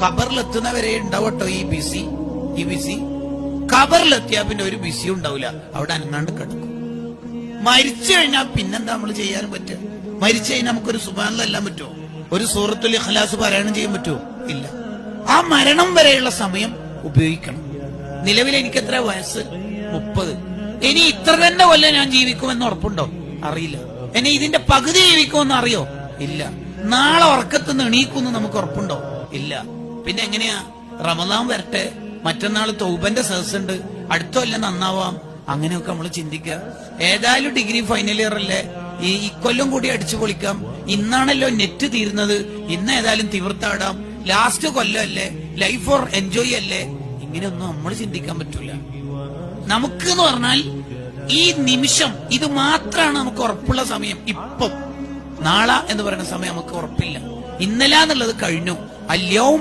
ഖബറിലെത്തുന്നവരെ ഉണ്ടാവട്ടോ ഈ ബിസി. ഖബറിലെത്തിയാ പിന്നെ ഒരു ബിസി ഉണ്ടാവില്ല, അവിടെ അനങ്ങാണ്ട് കിടക്കും. മരിച്ചു കഴിഞ്ഞാൽ പിന്നെന്താ നമ്മൾ ചെയ്യാനും പറ്റുക? മരിച്ചു കഴിഞ്ഞാൽ നമുക്കൊരു സുബ്ഹാനല്ലാഹ് എല്ലാം പറ്റുമോ? ഒരു സൂറത്തുൽ ഇഖ്ലാസ് പാരായണം ചെയ്യാൻ പറ്റുമോ? ഇല്ല. ആ മരണം വരെയുള്ള സമയം ഉപയോഗിക്കണം. നിലവിൽ എനിക്ക് എത്ര വയസ്സ്? 30. ഇനി ഇത്ര തന്നെ കൊല്ലം ഞാൻ ജീവിക്കുമെന്ന് ഉറപ്പുണ്ടോ? അറിയില്ല. ഇനി ഇതിന്റെ പകുതി ജീവിക്കുമെന്ന് അറിയോ? ഇല്ല. നാളെ ഉറക്കത്തുനിന്ന് എണീക്കുമെന്ന് നമുക്ക് ഉറപ്പുണ്ടോ? ഇല്ല. പിന്നെ എങ്ങനെയാ? റമദാൻ വരട്ടെ, മറ്റന്നാൾ തൗബന്റെ സദസ്സുണ്ട്, അടുത്ത കൊല്ലം നന്നാവാം, അങ്ങനെയൊക്കെ നമ്മൾ ചിന്തിക്കുക. ഏതായാലും ഡിഗ്രി ഫൈനൽ ഇയർ അല്ലേ, ഈ ഇക്കൊല്ലം കൂടി അടിച്ചു പൊളിക്കാം, ഇന്നാണല്ലോ നെറ്റ് തീരുന്നത്, ഇന്ന് ഏതായാലും തിവർത്താടാം, ലാസ്റ്റ് കൊല്ലം അല്ലേ, ലൈഫ് ഫോർ എൻജോയ് അല്ലേ. ഇങ്ങനെയൊന്നും നമ്മൾ ചിന്തിക്കാൻ പറ്റൂല. നമുക്ക് എന്ന് പറഞ്ഞാൽ ഈ നിമിഷം ഇത് മാത്രമാണ് നമുക്ക് ഉറപ്പുള്ള സമയം. ഇപ്പം നാളെ എന്ന് പറയുന്ന സമയം നമുക്ക് ഉറപ്പില്ല. ഇന്നലെ എന്നുള്ളത് കഴിഞ്ഞു. അല്യവും